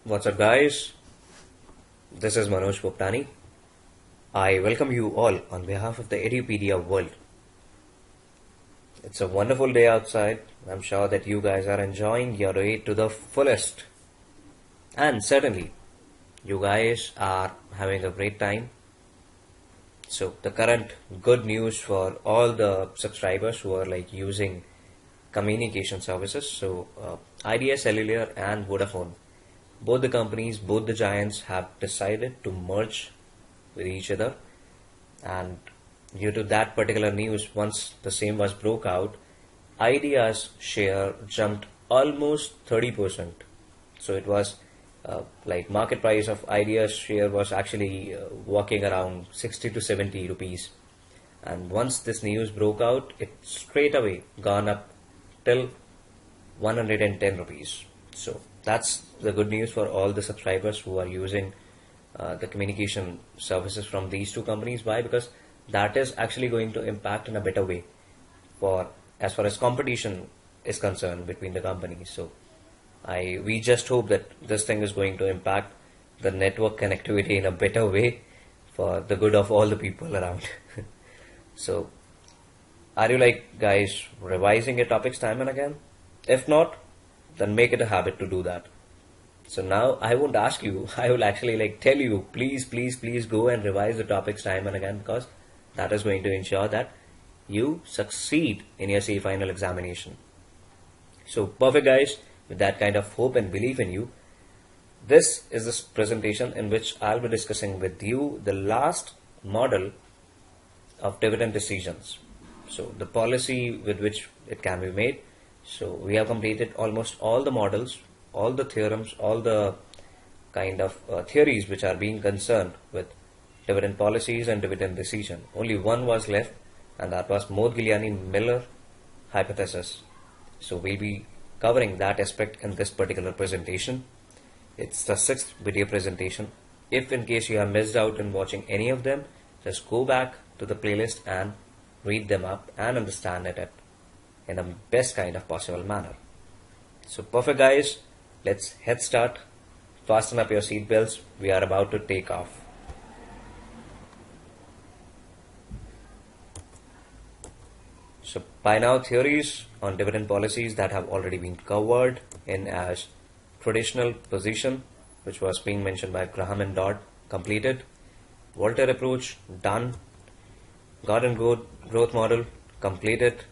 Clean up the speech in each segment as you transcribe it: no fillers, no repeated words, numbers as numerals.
What's up, guys? This is Manoj Poptani. I welcome you all on behalf of the Edupedia world. It's a wonderful day outside. I'm sure that you guys are enjoying your day to the fullest. And certainly, you guys are having a great time. So, the current good news for all the subscribers who are like using communication services. So, Idea Cellular and Vodafone, both the companies, both the giants have decided to merge with each other, and due to that particular news, once the same was broke out, Idea's share jumped almost 30%. So it was like market price of Idea's share was actually walking around 60 to 70 rupees, and once this news broke out, it straight away gone up till 110 rupees. So that's the good news for all the subscribers who are using the communication services from these two companies. Why? Because that is actually going to impact in a better way for as far as competition is concerned between the companies. So we just hope that this thing is going to impact the network connectivity in a better way for the good of all the people around. So are you like guys revising your topics time and again? If not, then make it a habit to do that. So now I won't ask you, I will actually like tell you, please go and revise the topics time and again, because that is going to ensure that you succeed in your CA final examination. So perfect, guys, with that kind of hope and belief in you, this is this presentation in which I'll be discussing with you the last model of dividend decisions. So the policy with which it can be made. So we have completed almost all the models, all the theorems, all the kind of theories which are being concerned with dividend policies and dividend decision. Only one was left, and that was Modigliani-Miller hypothesis. So we'll be covering that aspect in this particular presentation. It's the 6th video presentation. If in case you have missed out in watching any of them, just go back to the playlist and read them up and understand it in the best kind of possible manner. So perfect, guys, let's head start. Fasten up your seatbelts. We are about to take off. So by now, theories on dividend policies that have already been covered in as traditional position, which was being mentioned by Graham and Dodd, completed. Voltaire approach, done. Gordon growth model, completed.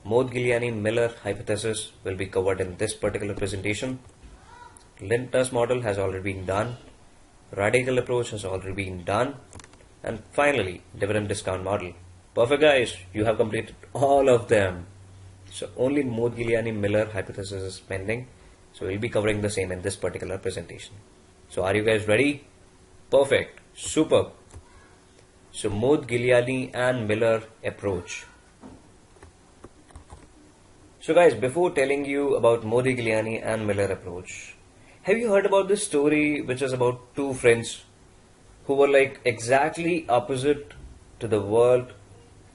Modigliani-Miller hypothesis will be covered in this particular presentation. Lintner's model has already been done. Radical approach has already been done. And finally, dividend discount model. Perfect, guys, you have completed all of them. So only Modigliani-Miller hypothesis is pending. So we'll be covering the same in this particular presentation. So are you guys ready? Perfect. Superb. So Modigliani and Miller approach. So guys, before telling you about Modigliani and Miller approach, have you heard about this story which is about two friends who were like exactly opposite to the world,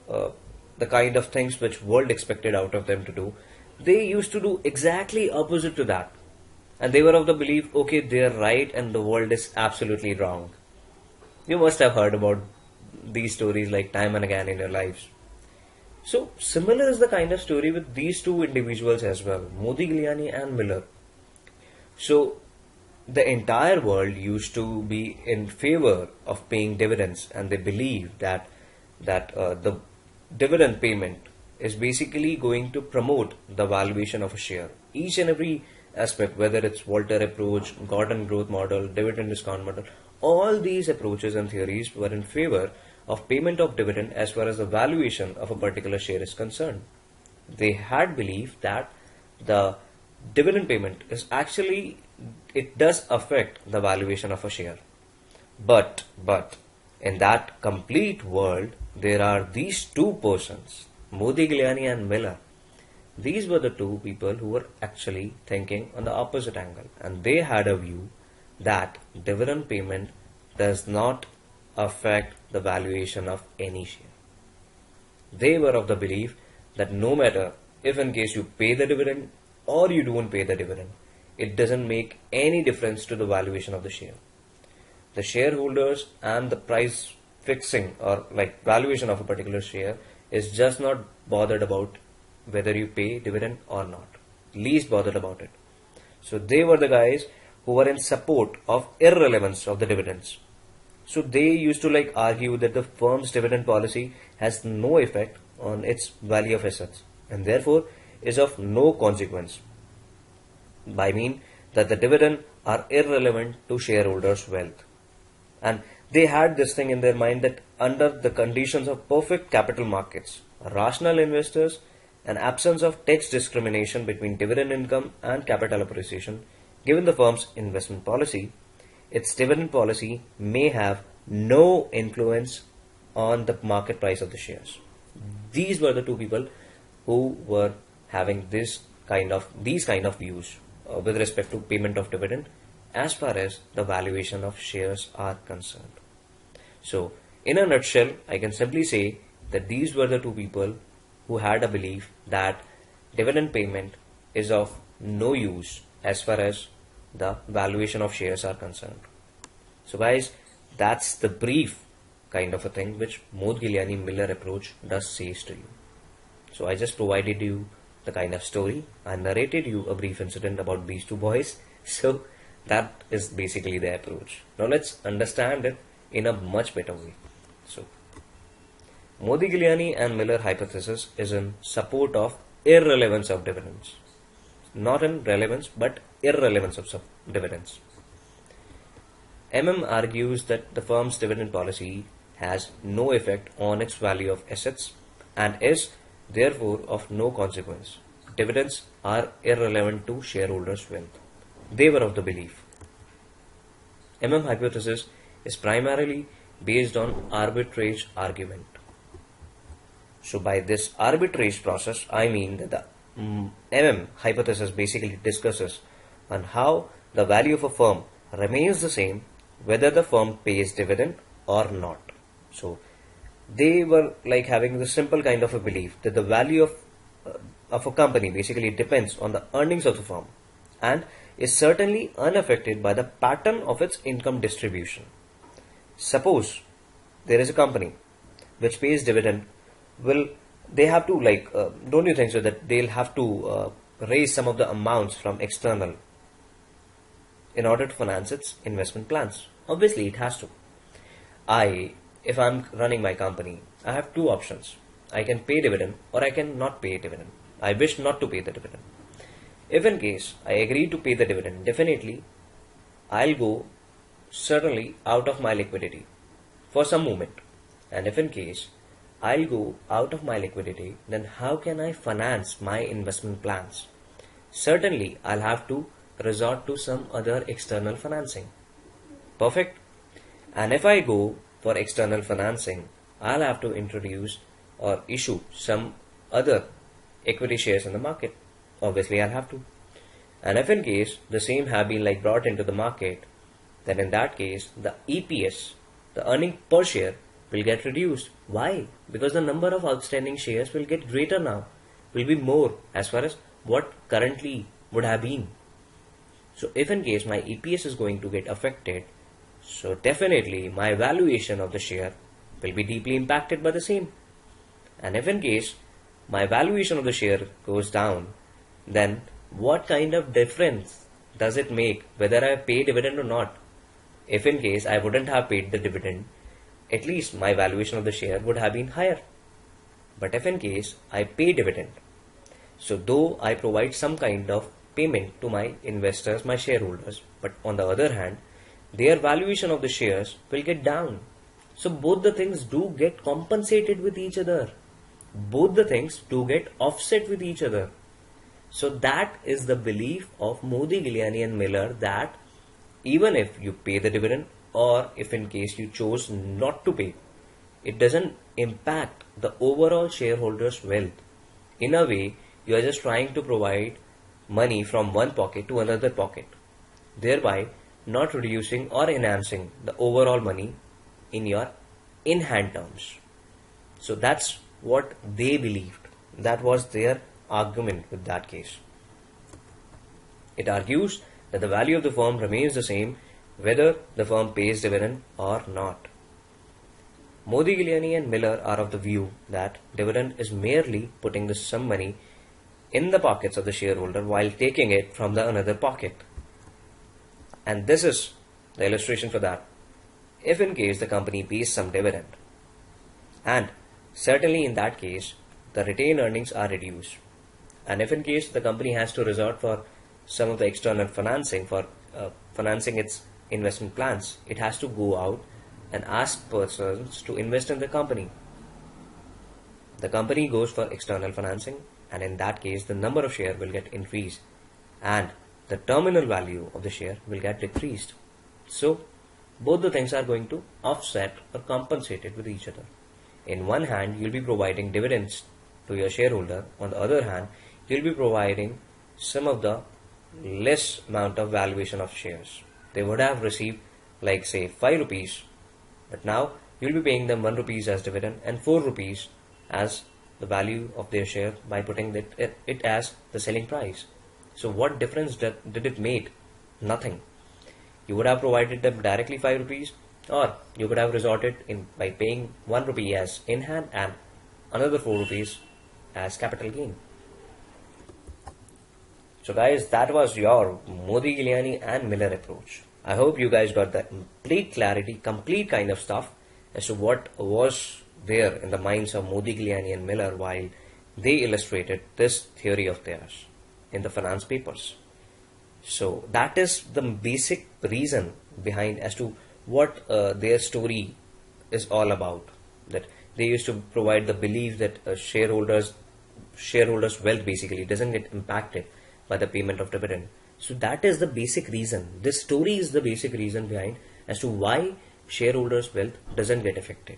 the kind of things which world expected out of them to do? They used to do exactly opposite to that. And they were of the belief, okay, they're right and the world is absolutely wrong. You must have heard about these stories like time and again in your lives. So similar is the kind of story with these two individuals as well, Modigliani and Miller. So the entire world used to be in favor of paying dividends, and they believe that the dividend payment is basically going to promote the valuation of a share. Each and every aspect, whether it's Voltaire approach, Gordon growth model, dividend discount model, all these approaches and theories were in favor of payment of dividend as far as the valuation of a particular share is concerned. They had believed that the dividend payment is actually, it does affect the valuation of a share. But in that complete world, there are these two persons, Modigliani and Miller. These were the two people who were actually thinking on the opposite angle, and they had a view that dividend payment does not affect the valuation of any share. They were of the belief that no matter if in case you pay the dividend or you don't pay the dividend, it doesn't make any difference to the valuation of the share. The shareholders and the price fixing or like valuation of a particular share is just not bothered about whether you pay dividend or not. Least bothered about it. So they were the guys who were in support of irrelevance of the dividends. So they used to like argue that the firm's dividend policy has no effect on its value of assets and therefore is of no consequence. I mean that the dividend are irrelevant to shareholders' wealth. And they had this thing in their mind that under the conditions of perfect capital markets, rational investors, and absence of tax discrimination between dividend income and capital appreciation, given the firm's investment policy, its dividend policy may have no influence on the market price of the shares. These were the two people who were having these kind of views with respect to payment of dividend as far as the valuation of shares are concerned. So, in a nutshell, I can simply say that these were the two people who had a belief that dividend payment is of no use as far as the valuation of shares are concerned. So guys, that's the brief kind of a thing which Modigliani Miller approach does says to you. So I just provided you the kind of story. I narrated you a brief incident about these two boys. So that is basically the approach. Now let's understand it in a much better way. So Modigliani and Miller hypothesis is in support of irrelevance of dividends. Not in relevance but irrelevance of dividends. Argues that the firm's dividend policy has no effect on its value of assets and is therefore of no consequence. Dividends are irrelevant to shareholders' wealth. They were of the belief. Hypothesis is primarily based on arbitrage argument. So by this arbitrage process, I mean that the hypothesis basically discusses on how the value of a firm remains the same whether the firm pays dividend or not. So they were like having the simple kind of a belief that the value of a company basically depends on the earnings of the firm and is certainly unaffected by the pattern of its income distribution. Suppose there is a company which pays dividend, they have to don't you think so that they'll have to raise some of the amounts from external in order to finance its investment plans? Obviously it has to. If I'm running my company, I have two options. I can pay dividend or I can not pay dividend. I wish not to pay the dividend. If in case I agree to pay the dividend, definitely I'll go certainly out of my liquidity for some moment. And if in case I'll go out of my liquidity, then how can I finance my investment plans? Certainly I'll have to resort to some other external financing. Perfect. And if I go for external financing, I'll have to introduce or issue some other equity shares in the market. Obviously I'll have to. And if in case the same have been brought into the market, then in that case the EPS, the earning per share, will get reduced. Why? Because the number of outstanding shares will get greater now, will be more as far as what currently would have been. So if in case my EPS is going to get affected, so definitely my valuation of the share will be deeply impacted by the same. And if in case my valuation of the share goes down, then what kind of difference does it make whether I pay dividend or not? If in case I wouldn't have paid the dividend, at least my valuation of the share would have been higher. But if in case I pay dividend, so though I provide some kind of payment to my investors, my shareholders, but on the other hand, their valuation of the shares will get down. So both the things do get compensated with each other. Both the things do get offset with each other. So that is the belief of Modigliani and Miller, that even if you pay the dividend or if in case you chose not to pay, it doesn't impact the overall shareholders' wealth. In a way, you are just trying to provide money from one pocket to another pocket, thereby not reducing or enhancing the overall money in your in-hand terms. So that's what they believed. That was their argument with that case. It argues that the value of the firm remains the same whether the firm pays dividend or not. Modigliani and Miller are of the view that dividend is merely putting the some money in the pockets of the shareholder while taking it from the another pocket. And this is the illustration for that. If in case the company pays some dividend, and certainly in that case the retained earnings are reduced, and if in case the company has to resort for some of the external financing for financing its investment plans, it has to go out and ask persons to invest in the company. The company goes for external financing, and in that case the number of share will get increased and the terminal value of the share will get decreased. So both the things are going to offset or compensate it with each other. In one hand, you'll be providing dividends to your shareholder. On the other hand, you'll be providing some of the less amount of valuation of shares. They would have received like say 5 rupees, but now you'll be paying them 1 rupees as dividend and 4 rupees as the value of their share by putting it as the selling price. So what difference did it make? Nothing. You would have provided them directly 5 rupees, or you could have resorted in by paying 1 rupee as in hand and another 4 rupees as capital gain. So guys, that was your Modigliani and Miller approach. I hope you guys got the complete clarity, complete kind of stuff as to what was there in the minds of Modigliani and Miller while they illustrated this theory of theirs in the finance papers. So that is the basic reason behind as to what their story is all about. That they used to provide the belief that shareholders' wealth basically doesn't get impacted by the payment of dividend. So that is the basic reason. This story is the basic reason behind as to why shareholders' wealth doesn't get affected.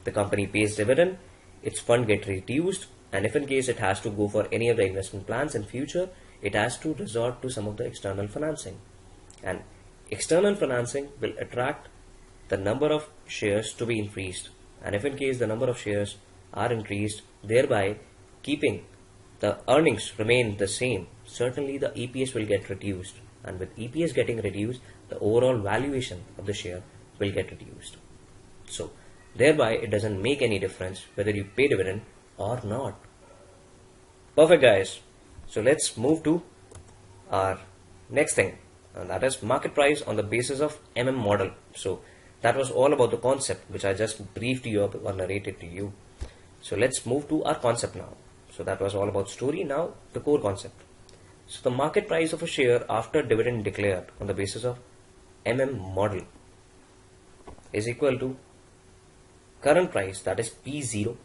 The company pays dividend, its fund get reduced, and if in case it has to go for any of the investment plans in future, it has to resort to some of the external financing. And external financing will attract the number of shares to be increased. And if in case the number of shares are increased, thereby keeping the earnings remain the same, certainly the EPS will get reduced. And with EPS getting reduced, the overall valuation of the share will get reduced. So thereby it doesn't make any difference whether you pay dividend or not. Perfect guys. So let's move to our next thing, and that is market price on the basis of model. So that was all about the concept which I just briefed you up or narrated to you. So let's move to our concept now. So that was all about story. Now the core concept. So the market price of a share after dividend declared on the basis of model is equal to current price, that is P0,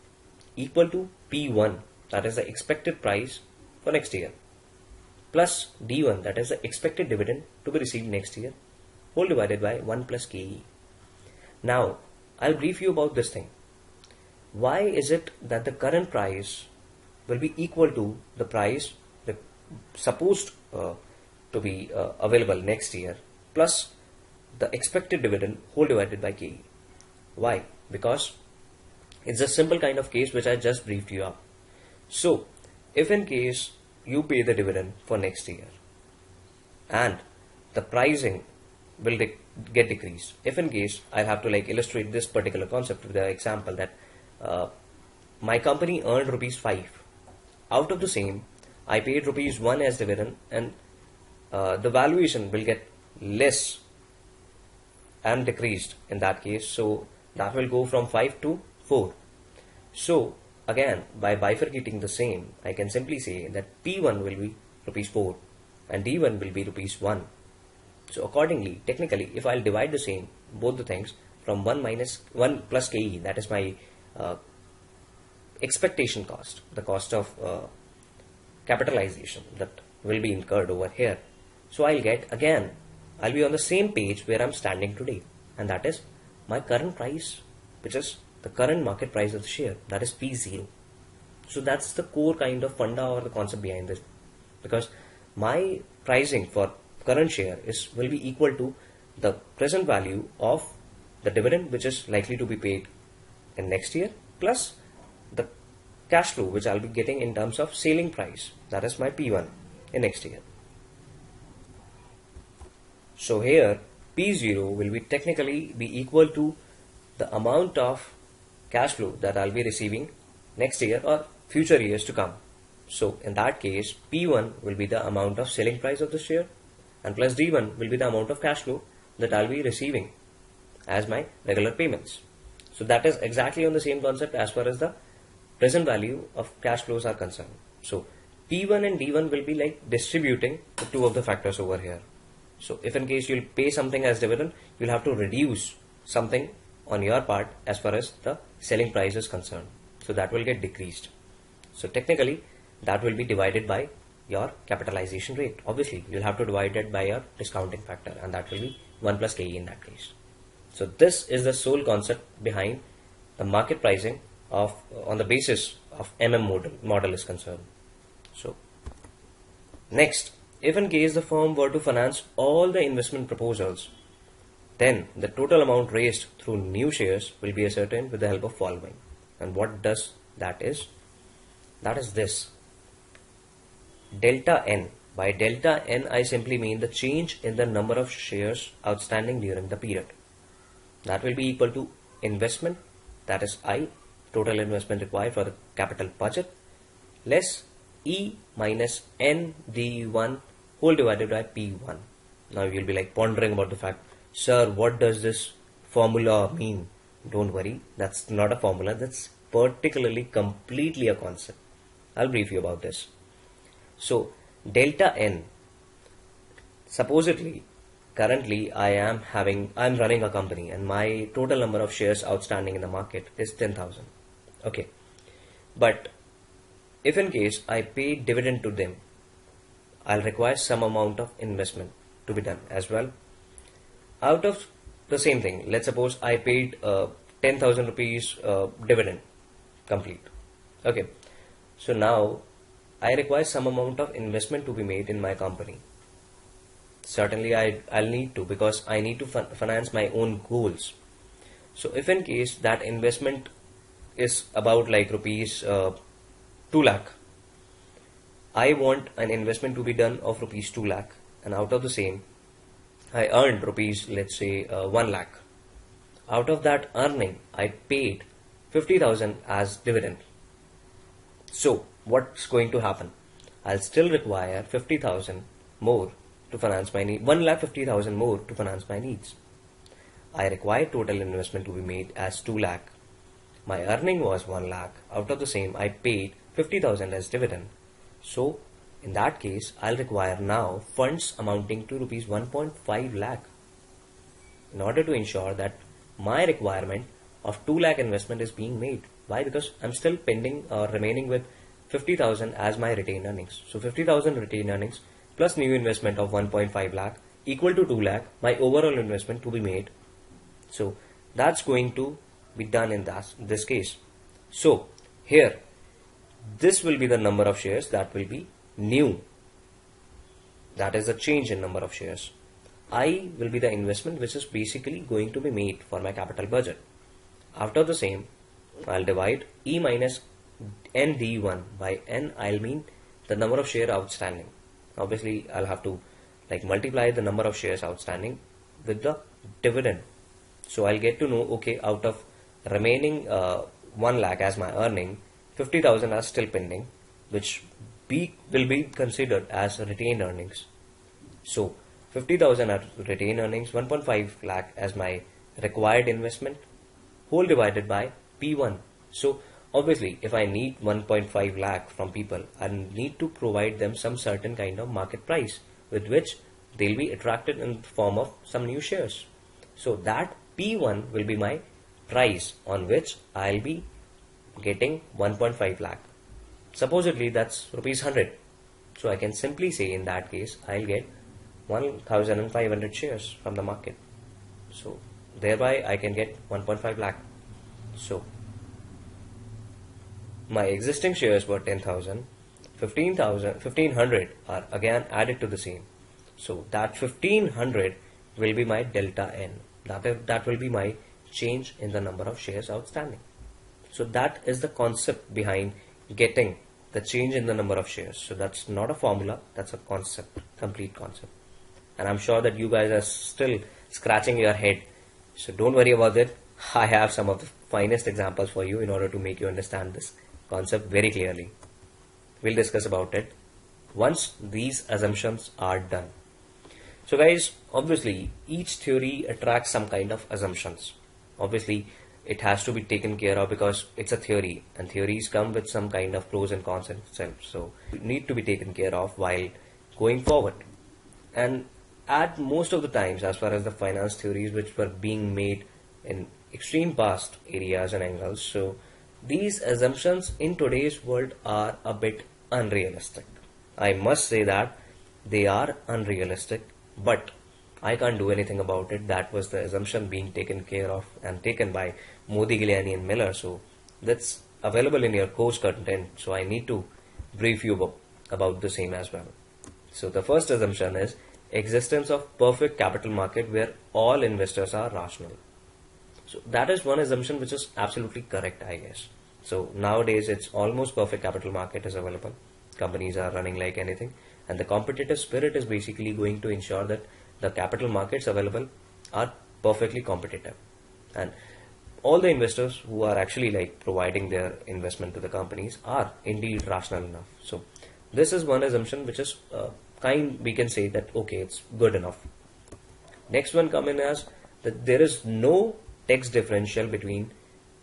equal to P1, that is the expected price for next year, plus D1, that is the expected dividend to be received next year, whole divided by 1 plus KE. Now I'll brief you about this thing. Why is it that the current price will be equal to the price that supposed to be available next year plus the expected dividend whole divided by KE? Why? Because it's a simple kind of case which I just briefed you up. So if in case you pay the dividend for next year and the pricing will get decreased, if in case I have to like illustrate this particular concept with the example that my company earned rupees 5, out of the same I paid rupees 1 as dividend, and the valuation will get less and decreased in that case. So that will go from 5 to 4. So again, by bifurcating the same, I can simply say that P1 will be rupees 4 and D1 will be rupees 1. So accordingly, technically, if I'll divide the same, both the things from 1 plus KE, that is my expectation cost, the cost of capitalization that will be incurred over here. So I'll be on the same page where I'm standing today, and that is my current price, which is the current market price of the share, that is P0. So that's the core kind of funda or the concept behind this, because my pricing for current share will be equal to the present value of the dividend which is likely to be paid in next year plus the cash flow which I'll be getting in terms of selling price, that is my P1 in next year. So here P0 will be technically be equal to the amount of cash flow that I'll be receiving next year or future years to come. So in that case, P1 will be the amount of selling price of the share, and plus D1 will be the amount of cash flow that I'll be receiving as my regular payments. So that is exactly on the same concept as far as the present value of cash flows are concerned. So P1 and D1 will be like distributing the two of the factors over here. So if in case you'll pay something as dividend, you'll have to reduce something on your part as far as the selling price is concerned. So that will get decreased. So technically that will be divided by your capitalization rate. Obviously you'll have to divide it by your discounting factor, and that will be 1 plus KE in that case. So this is the sole concept behind the market pricing of on the basis of model is concerned. So next, if in case the firm were to finance all the investment proposals, then the total amount raised through new shares will be ascertained with the help of following. And what does that is? That is this. Delta N. By delta N, I simply mean the change in the number of shares outstanding during the period. That will be equal to investment, that is I, total investment required for the capital budget, less E minus ND1 whole divided by P1. Now you'll be like pondering about the fact, sir, what does this formula mean? Don't worry, that's not a formula, that's particularly completely a concept. I'll brief you about this. So delta N, supposedly currently I'm running a company and my total number of shares outstanding in the market is 10,000. Okay, but if in case I pay dividend to them, I'll require some amount of investment to be done as well. Out of the same thing, let's suppose I paid 10,000 rupees dividend complete. Okay, so now I require some amount of investment to be made in my company. Certainly I'll need to, because I need to finance my own goals. So if in case that investment is about like rupees 2 lakh, I want an investment to be done of rupees 2 lakh, and out of the same I earned rupees, let's say 1 lakh. Out of that earning, I paid 50,000 as dividend. So what's going to happen? I'll still require 50,000 more to finance my need, 1,50,000 more to finance my needs. I require total investment to be made as 2 lakh. My earning was 1 lakh. Out of the same, I paid 50,000 as dividend. So in that case, I'll require now funds amounting to rupees 1.5 lakh in order to ensure that my requirement of 2 lakh investment is being made. Why? Because I'm still pending or remaining with 50,000 as my retained earnings. So 50,000 retained earnings plus new investment of 1.5 lakh equal to 2 lakh, my overall investment to be made. So that's going to be done in this case. So here, this will be the number of shares that will be new. That is a change in number of shares. I will be the investment which is basically going to be made for my capital budget. After the same, I'll divide E minus ND1 by N. I'll mean the number of shares outstanding. Obviously, I'll have to like multiply the number of shares outstanding with the dividend. So I'll get to know, okay, out of remaining 1 lakh as my earning, 50,000 are still pending, which will be considered as retained earnings. So 50,000 are retained earnings, 1.5 lakh as my required investment, whole divided by P1. So obviously, if I need 1.5 lakh from people, I need to provide them some certain kind of market price with which they'll be attracted in the form of some new shares. So that P1 will be my price on which I'll be getting 1.5 lakh. Supposedly that's rupees 100. So I can simply say in that case I'll get 1,500 shares from the market. So thereby I can get 1.5 lakh. So my existing shares were 10,000. 1,500 are again added to the same. So that 1,500 will be my delta N. That will be my change in the number of shares outstanding. So that is the concept behind getting the change in the number of shares. So that's not a formula, that's a concept, complete concept. and I'm sure that you guys are still scratching your head. So don't worry about it. I have some of the finest examples for you in order to make you understand this concept very clearly. We'll discuss about it once these assumptions are done. So guys, obviously each theory attracts some kind of assumptions. Obviously it has to be taken care of because it's a theory, and theories come with some kind of pros and cons in itself. So it need to be taken care of while going forward. And at most of the times, as far as the finance theories which were being made in extreme past areas and angles, so these assumptions in today's world are a bit unrealistic. I must say that they are unrealistic, but I can't do anything about it. That was the assumption being taken care of and taken by Modi, Giuliani and Miller. So that's available in your course content. So I need to brief you about the same as well. So the first assumption is existence of perfect capital market where all investors are rational. So that is one assumption which is absolutely correct, I guess. So nowadays it's almost perfect capital market is available. Companies are running like anything, and the competitive spirit is basically going to ensure that the capital markets available are perfectly competitive, and all the investors who are actually like providing their investment to the companies are indeed rational enough. So this is one assumption which is we can say that okay, it's good enough. Next one come in as that there is no tax differential between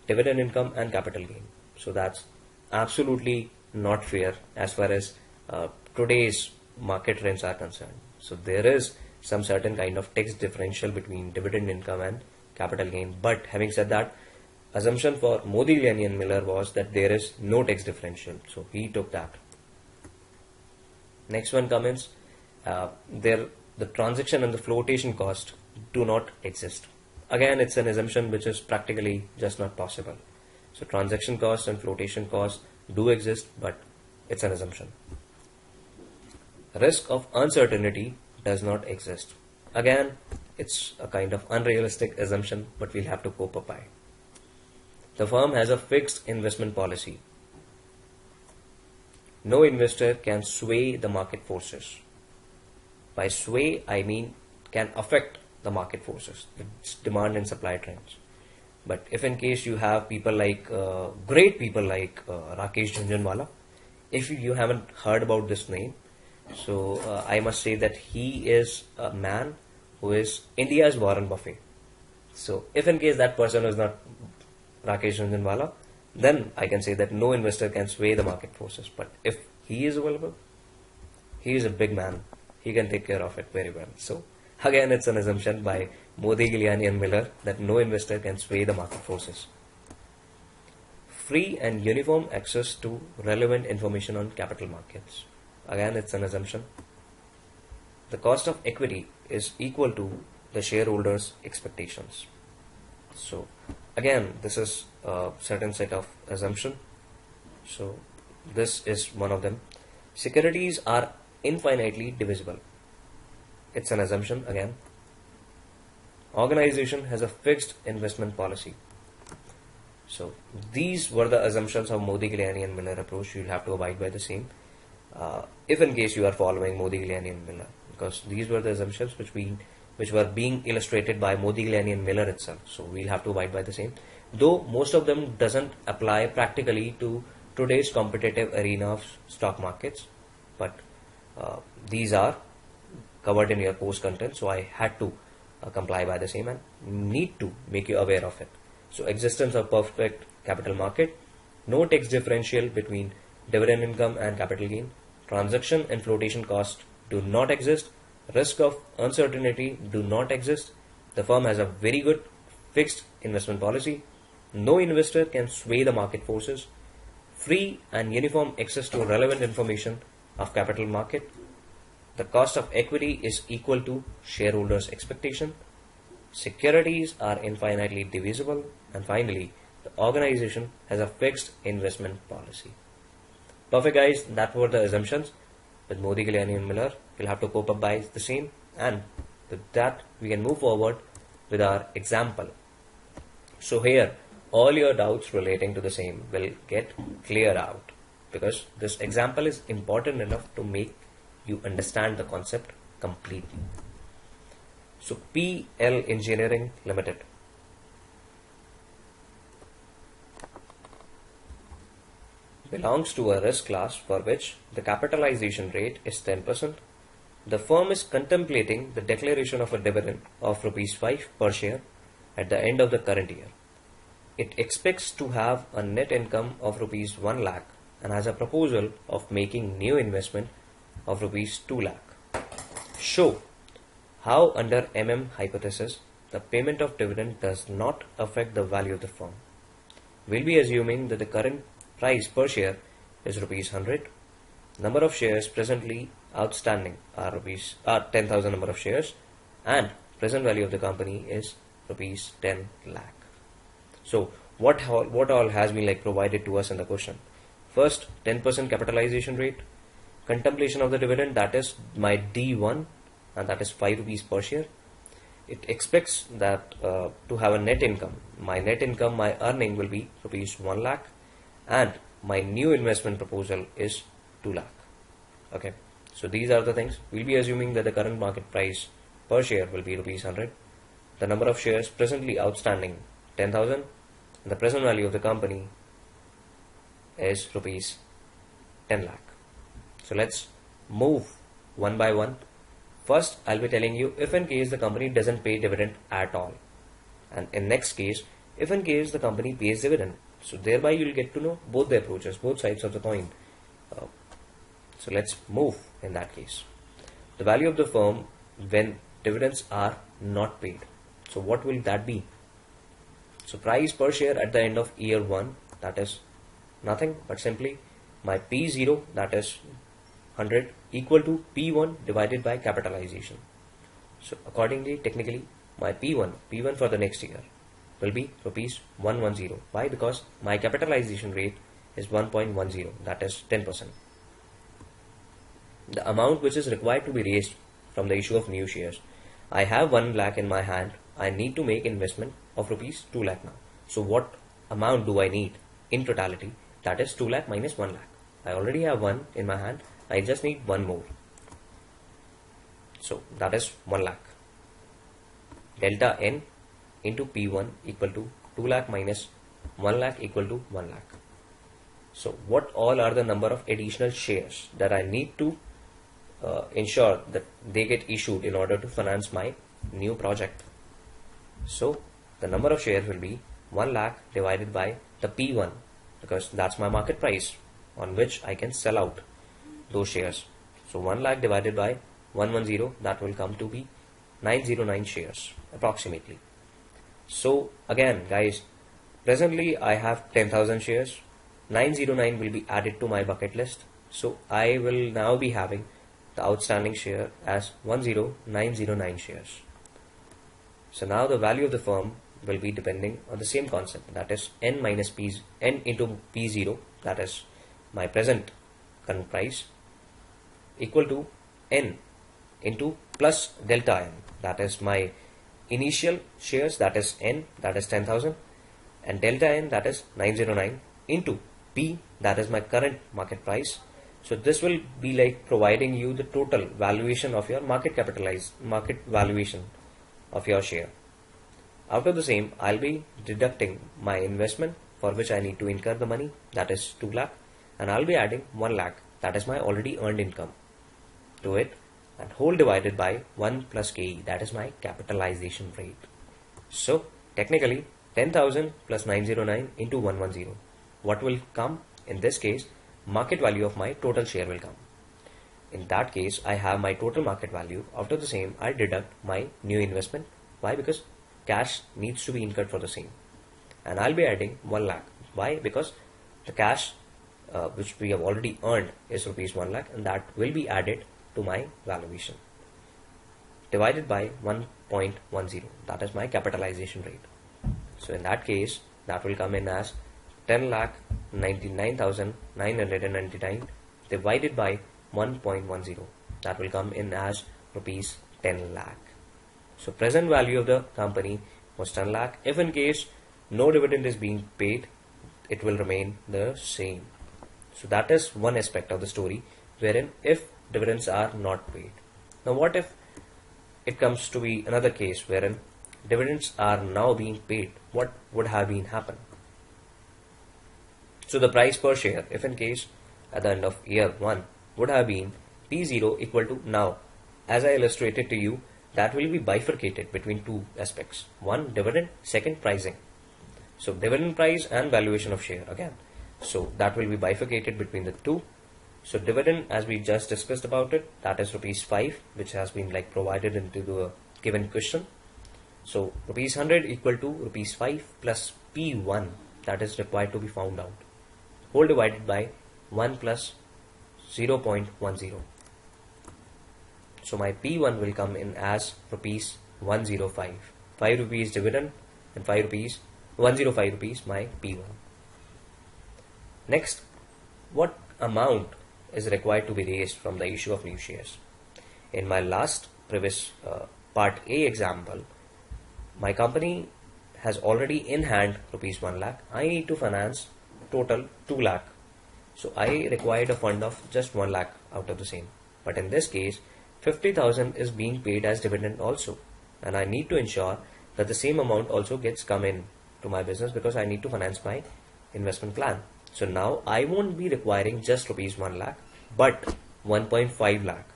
dividend income and capital gain. So that's absolutely not fair as far as today's market trends are concerned. So there is some certain kind of tax differential between dividend income and capital gain. But having said that, assumption for Modi, Giuliani and Miller was that there is no tax differential. So he took that. Next one comments, the transaction and the flotation cost do not exist. Again, it's an assumption which is practically just not possible. So transaction cost and flotation cost do exist, but it's an assumption. Risk of uncertainty does not exist. Again, it's a kind of unrealistic assumption, but we'll have to cope up by. The firm has a fixed investment policy. No investor can sway the market forces. By sway, I mean can affect the market forces, its demand and supply trends. But if in case you have people like, great people like Rakesh Jhunjhunwala, if you haven't heard about this name, so I must say that he is a man who is India's Warren Buffett. So if in case that person is not Rakesh Jhunjhunwala, then I can say that no investor can sway the market forces. But if he is available, he is a big man. He can take care of it very well. So again, it's an assumption by Modi, Giuliani and Miller that no investor can sway the market forces. Free and uniform access to relevant information on capital markets. Again, it's an assumption. The cost of equity is equal to the shareholders' expectations. So again, this is a certain set of assumption. So this is one of them. Securities are infinitely divisible. It's an assumption again. Organization has a fixed investment policy. So these were the assumptions of Modi, Giuliani and Miller approach. You'll have to abide by the same. If in case you are following Modi, Giuliani and Miller, because these were the assumptions which were being illustrated by Modi, Giuliani and Miller itself. So we'll have to abide by the same. Though most of them doesn't apply practically to today's competitive arena of stock markets, but these are covered in your course content. So I had to comply by the same and need to make you aware of it. So existence of perfect capital market, no tax differential between dividend income and capital gain, transaction and flotation cost do not exist, risk of uncertainty do not exist, the firm has a very good fixed investment policy, no investor can sway the market forces, free and uniform access to relevant information of capital market, the cost of equity is equal to shareholders' expectation, securities are infinitely divisible, and finally, the organization has a fixed investment policy. Perfect guys, that were the assumptions. With Modi, Giuliani and Miller, we'll have to cope up by the same, and with that we can move forward with our example. So here, all your doubts relating to the same will get cleared out, because this example is important enough to make you understand the concept completely. So PL Engineering Limited belongs to a risk class for which the capitalization rate is 10%. The firm is contemplating the declaration of a dividend of rupees 5 per share at the end of the current year. It expects to have a net income of rupees 1 lakh and has a proposal of making new investment of rupees 2 lakh. Show how under hypothesis the payment of dividend does not affect the value of the firm. We'll be assuming that the current price per share is rupees 100. Number of shares presently outstanding are 10,000 number of shares, and present value of the company is rupees 10 lakh. So what all has been like provided to us in the question? First, 10% capitalization rate, contemplation of the dividend, that is my D1, and that is 5 rupees per share. It expects that to have a net income. My net income, my earning will be rupees 1 lakh, and my new investment proposal is 2 lakh. Okay, so these are the things. We'll be assuming that the current market price per share will be rupees 100. The number of shares presently outstanding 10,000, and the present value of the company is rupees 10 lakh. So let's move one by one. First, I'll be telling you if in case the company doesn't pay dividend at all, and in next case, if in case the company pays dividend. So thereby you'll get to know both the approaches, both sides of the coin. So let's move in that case. The value of the firm when dividends are not paid. So what will that be? So price per share at the end of year 1, that is nothing but simply my P0, that is 100, equal to P1 divided by capitalization. So accordingly, technically, my P1 for the next year will be rupees 110. Why? Because my capitalization rate is 1.10, that is 10%. The amount which is required to be raised from the issue of new shares. I have 1 lakh in my hand. I need to make investment of rupees 2 lakh now. So what amount do I need in totality? That is 2 lakh minus 1 lakh. I already have 1 in my hand. I just need 1 more. So that is 1 lakh. Delta N into P1 equal to 2 lakh minus 1 lakh equal to 1 lakh. So what all are the number of additional shares that I need to ensure that they get issued in order to finance my new project? So the number of shares will be 1 lakh divided by the P1, because that's my market price on which I can sell out those shares. So 1 lakh divided by 110, that will come to be 909 shares approximately. So again guys, presently I have 10,000 shares. 909 will be added to my bucket list. So I will now be having the outstanding share as 10909 shares. So now the value of the firm will be depending on the same concept, that is N minus P, N into P0, that is my present current price, equal to N into plus delta N, that is my initial shares, that is N, that is 10,000, and delta N, that is 909, into P, that is my current market price. So this will be like providing you the total valuation of your market valuation of your share. Out of the same, I'll be deducting my investment for which I need to incur the money, that is 2 lakh, and I'll be adding 1 lakh, that is my already earned income, to it, and whole divided by 1 plus KE, that is my capitalization rate. So technically 10,000 plus 909 into 110. What will come in this case? Market value of my total share will come. In that case, I have my total market value. Out of the same, I deduct my new investment. Why? Because cash needs to be incurred for the same, and I'll be adding 1 lakh. Why? Because the cash which we have already earned is rupees 1 lakh, and that will be added to my valuation, divided by 1.10, that is my capitalization rate. So in that case, that will come in as 10,99,999 divided by 1.10, that will come in as rupees 10 lakh. So present value of the company was 10 lakh. If in case no dividend is being paid, it will remain the same. So that is one aspect of the story, wherein if dividends are not paid. Now what if it comes to be another case wherein dividends are now being paid, what would have been happen? So the price per share, if in case at the end of year 1, would have been P0 equal to now. As I illustrated to you, that will be bifurcated between two aspects. One, dividend, second, pricing. So dividend price and valuation of share again. So that will be bifurcated between the two. So dividend, as we just discussed about it, that is rupees 5, which has been like provided into the given question. So rupees 100 equal to rupees 5 plus P1, that is required to be found out, whole divided by 1 plus 0.10. So my P1 will come in as rupees 105. 5 rupees dividend and 5 rupees, 105 rupees my P1. Next, what amount is required to be raised from the issue of new shares? In my last previous part A example, my company has already in hand rupees 1 lakh. I need to finance total 2 lakh. So I required a fund of just 1 lakh out of the same. But in this case, 50,000 is being paid as dividend also. And I need to ensure that the same amount also gets come in to my business because I need to finance my investment plan. So now I won't be requiring just rupees 1 lakh, but 1.5 lakh.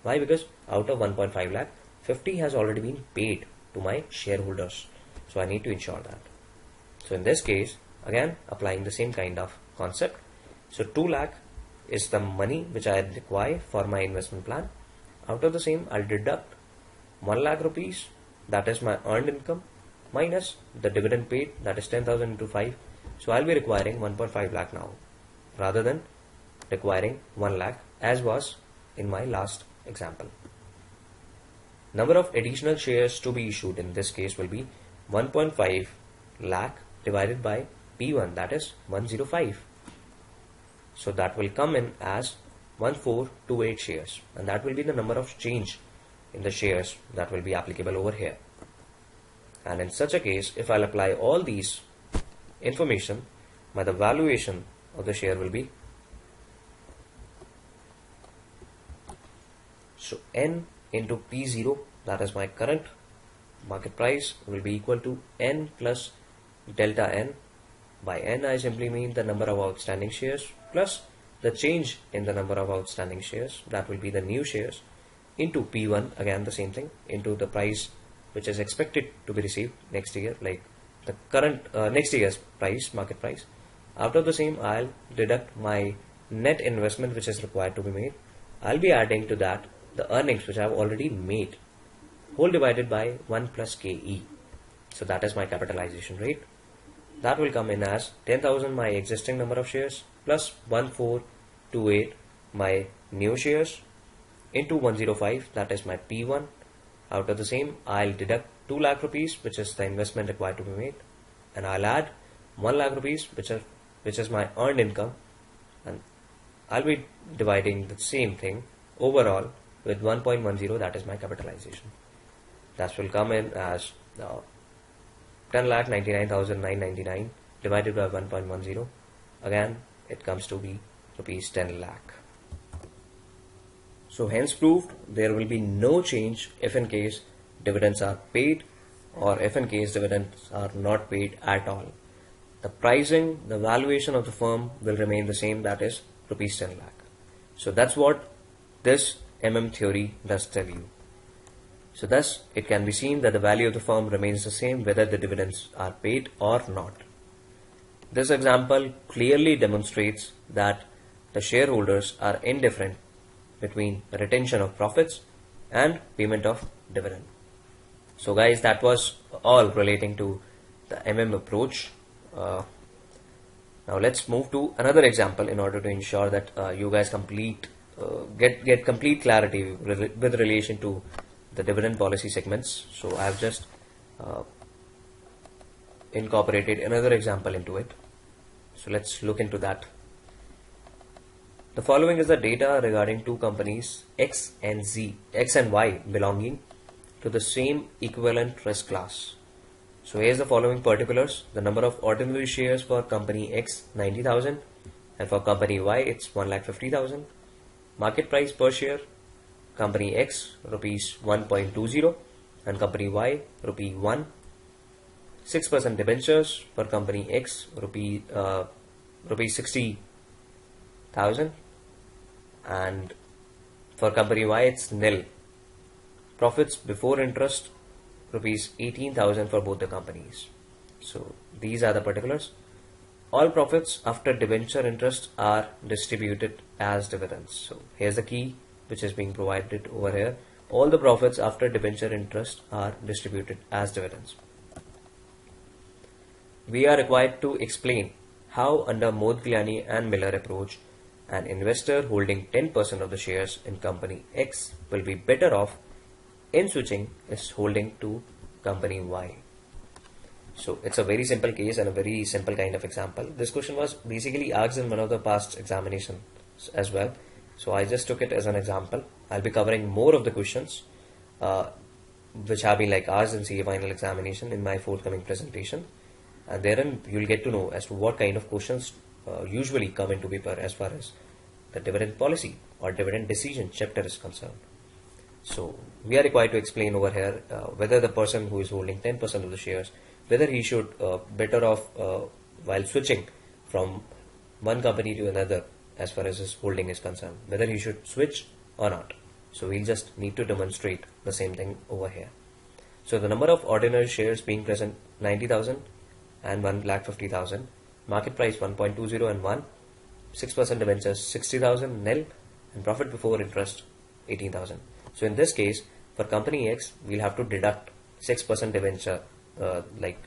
Why? Because out of 1.5 lakh, 50 has already been paid to my shareholders. So I need to ensure that. So in this case, again, applying the same kind of concept. So 2 lakh is the money which I require for my investment plan. Out of the same, I'll deduct 1 lakh rupees, that is my earned income, minus the dividend paid, that is 10,000 into 5. So I'll be requiring 1.5 lakh now, rather than requiring 1 lakh as was in my last example. Number of additional shares to be issued in this case will be 1.5 lakh divided by P1, that is 105. So that will come in as 1428 shares, and that will be the number of change in the shares that will be applicable over here. And in such a case, if I'll apply all these information, the valuation of the share will be, so N into P0, that is my current market price, will be equal to N plus delta N. By N I simply mean the number of outstanding shares plus the change in the number of outstanding shares, that will be the new shares, into P1, again the same thing, into the price which is expected to be received next year, like the current next year's price, market price. Out of the same, I'll deduct my net investment which is required to be made. I'll be adding to that the earnings which I've already made, whole divided by 1 plus KE. So that is my capitalization rate. That will come in as 10,000 my existing number of shares plus 1428 my new shares into 105, that is my P1. Out of the same, I'll deduct 2 lakh rupees, which is the investment required to be made, and I'll add 1 lakh rupees, which is my earned income, and I'll be dividing the same thing overall with 1.10, that is my capitalization. That will come in as 10,99,999 divided by 1.10. Again, it comes to be rupees 10 lakh. So hence proved, there will be no change if in case dividends are paid or if in case dividends are not paid at all. The pricing, the valuation of the firm will remain the same, that is rupees 10 lakh. So that's what this theory does tell you. So thus it can be seen that the value of the firm remains the same whether the dividends are paid or not. This example clearly demonstrates that the shareholders are indifferent between retention of profits and payment of dividend. So guys, that was all relating to the approach. Now let's move to another example in order to ensure that you guys get complete clarity with relation to the dividend policy segments. So I have just incorporated another example into it. So let's look into that. The following is the data regarding two companies X and Y belonging to the same equivalent risk class. So here's the following particulars. The number of ordinary shares for company X 90,000 and for company Y it's 1,50,000. Market price per share company X rupees 1.20 and company Y rupee 1. 6% debentures for company X rupee 60,000, and for company Y it's nil. Profits before interest rupees 18,000 for both the companies. So these are the particulars. All profits after debenture interest are distributed as dividends. So here's the key which is being provided over here. All the profits after debenture interest are distributed as dividends. We are required to explain how under Modigliani and Miller approach, an investor holding 10% of the shares in company X will be better off in switching his holding to company Y. So it's a very simple case and a very simple kind of example. This question was basically asked in one of the past examinations as well. So I just took it as an example. I'll be covering more of the questions which have been asked in CA final examination in my forthcoming presentation. And therein you'll get to know as to what kind of questions usually come into paper as far as the dividend policy or dividend decision chapter is concerned. So we are required to explain over here whether the person who is holding 10% of the shares, whether he should better off while switching from one company to another as far as his holding is concerned, whether he should switch or not. So we'll just need to demonstrate the same thing over here. So the number of ordinary shares being present 90,000 and 1,50,000, market price 1.20 and 1, 6% debentures 60,000 nil, and profit before interest 18,000. So in this case, for company X, we'll have to deduct 6% debenture,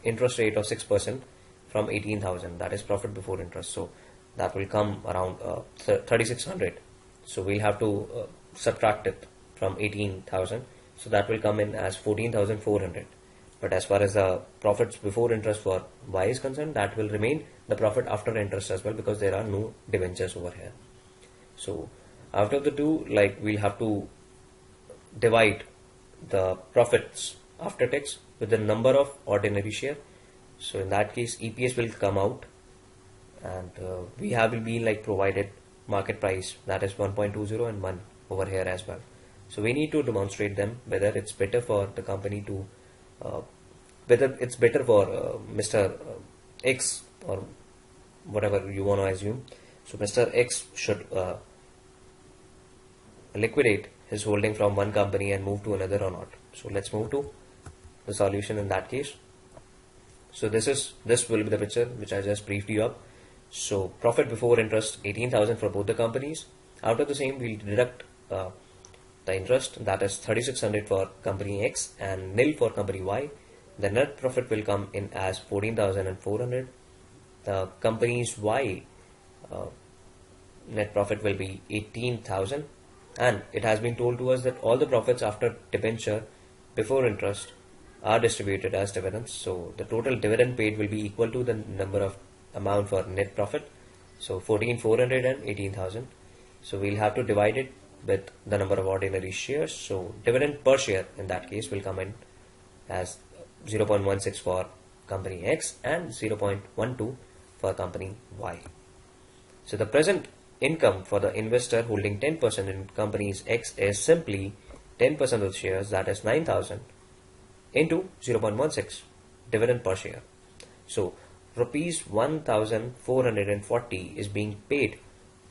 interest rate of 6% from 18,000. That is profit before interest. So that will come around 3,600. So we'll have to subtract it from 18,000. So that will come in as 14,400. But as far as the profits before interest for Y is concerned, that will remain the profit after interest as well, because there are no debentures over here. So after the two, we'll have to divide the profits after tax with the number of ordinary share. So in that case, EPS will come out, and we have been provided market price, that is 1.20 and 1 over here as well. So we need to demonstrate them whether it's better for the company to whether it's better for Mr. X or whatever you want to assume. So Mr. X should liquidate his holding from one company and move to another or not. So let's move to the solution in that case. So this will be the picture which I just briefed you up. So profit before interest 18,000 for both the companies. Out of the same, we'll deduct the interest, that is 3,600 for company X and nil for company Y. The net profit will come in as 14,400. The company's Y net profit will be 18,000, and it has been told to us that all the profits after debenture before interest are distributed as dividends. So the total dividend paid will be equal to the number of amount for net profit. So 14,400 and 18,000. So we'll have to divide it with the number of ordinary shares. So dividend per share in that case will come in as 0.16 for company X and 0.12 for company Y. So the present income for the investor holding 10% in companies X is simply 10% of the shares, that is 9,000 into 0.16 dividend per share. So rupees 1,440 is being paid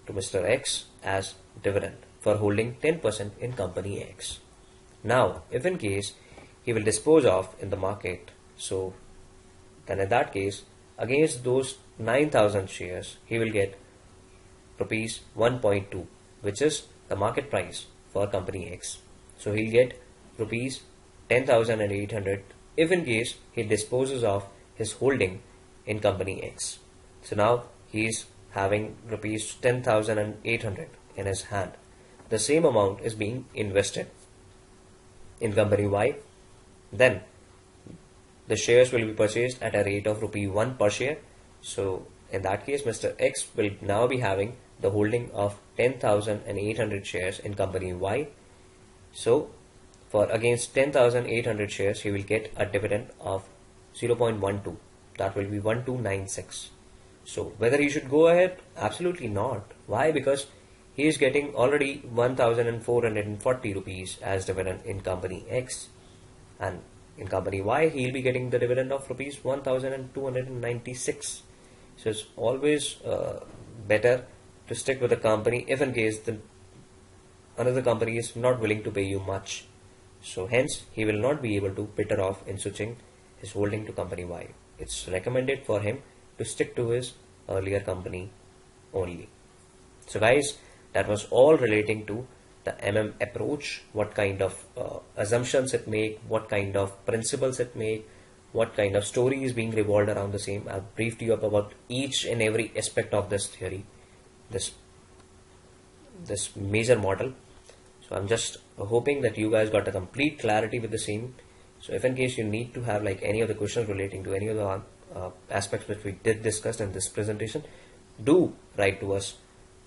to Mr. X as dividend for holding 10% in company X. Now, if in case he will dispose of in the market, so then in that case, against those 9,000 shares, he will get rupees 1.2, which is the market price for company X. So he'll get rupees 10,800 if in case he disposes of his holding in company X. So now he is having rupees 10,800 in his hand. The same amount is being invested in company Y. Then the shares will be purchased at a rate of rupee 1 per share. So in that case, Mr. X will now be having the holding of 10,800 shares in company Y. So for against 10,800 shares, he will get a dividend of 0.12. That will be 1296. So whether he should go ahead? Absolutely not. Why? Because he is getting already 1440 rupees as dividend in company X, and in company Y he will be getting the dividend of rupees 1296. So it's always better to stick with the company if in case another company is not willing to pay you much. So hence he will not be able to better off in switching his holding to company Y. It's recommended for him to stick to his earlier company only. So guys, that was all relating to the approach, what kind of assumptions it make, what kind of principles it make, what kind of story is being revolved around the same. I've briefed you up about each and every aspect of this theory, this major model. So I'm just hoping that you guys got a complete clarity with the same. So if in case you need to have like any of the questions relating to any of the aspects which we did discuss in this presentation, do write to us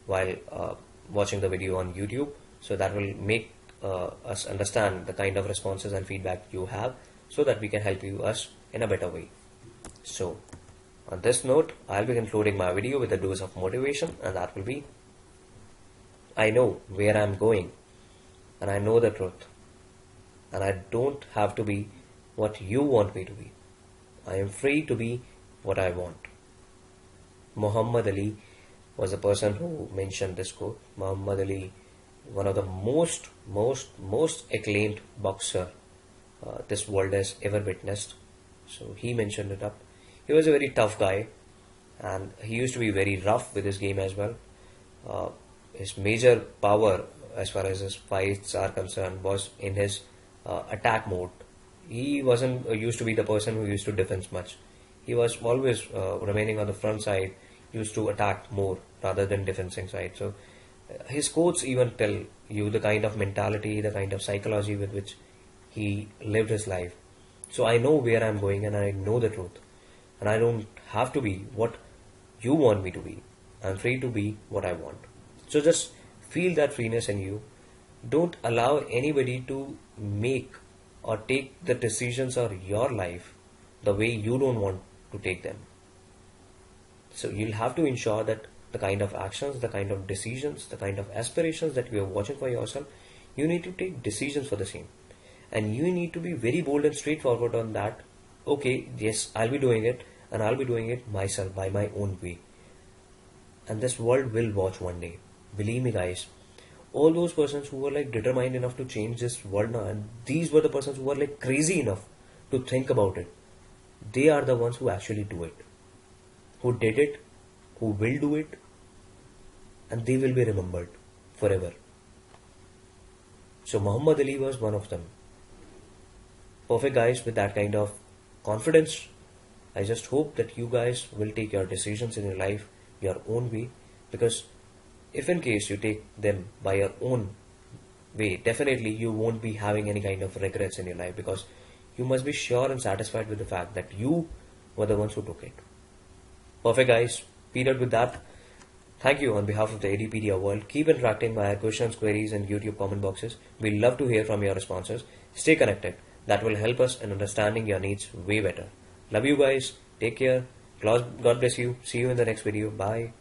while watching the video on YouTube. So that will make us understand the kind of responses and feedback you have, so that we can help us in a better way. So on this note, I'll be concluding my video with a dose of motivation, and that will be, I know where I'm going, and I know the truth, and I don't have to be what you want me to be. I am free to be what I want. Muhammad Ali was the person who mentioned this quote. Muhammad Ali, one of the most acclaimed boxer this world has ever witnessed. So he mentioned it up. He was a very tough guy, and he used to be very rough with his game as well. His major power as far as his fights are concerned was in his attack mode. He wasn't used to be the person who used to defend much. He was always remaining on the front side, used to attack more rather than defending side. So his quotes even tell you the kind of mentality, the kind of psychology with which he lived his life. So I know where I'm going, and I know the truth, and I don't have to be what you want me to be. I'm free to be what I want. So just feel that freeness in you. Don't allow anybody to make or take the decisions of your life the way you don't want to take them. So you'll have to ensure that the kind of actions, the kind of decisions, the kind of aspirations that you are watching for yourself, you need to take decisions for the same. And you need to be very bold and straightforward on that. Okay, yes, I'll be doing it, and I'll be doing it myself by my own way. And this world will watch one day. Believe me, guys. All those persons who were like determined enough to change this world now, and these were the persons who were like crazy enough to think about it. They are the ones who actually do it, who did it, who will do it, and they will be remembered forever. So Muhammad Ali was one of them. Perfect, guys. With that kind of confidence, I just hope that you guys will take your decisions in your life your own way, because if in case you take them by your own way, definitely you won't be having any kind of regrets in your life, because you must be sure and satisfied with the fact that you were the ones who took it. Perfect, guys. Period with that. Thank you on behalf of the ADpedia world. Keep interacting via questions, queries, and YouTube comment boxes. We love to hear from your responses. Stay connected. That will help us in understanding your needs way better. Love you guys. Take care. God bless you. See you in the next video. Bye.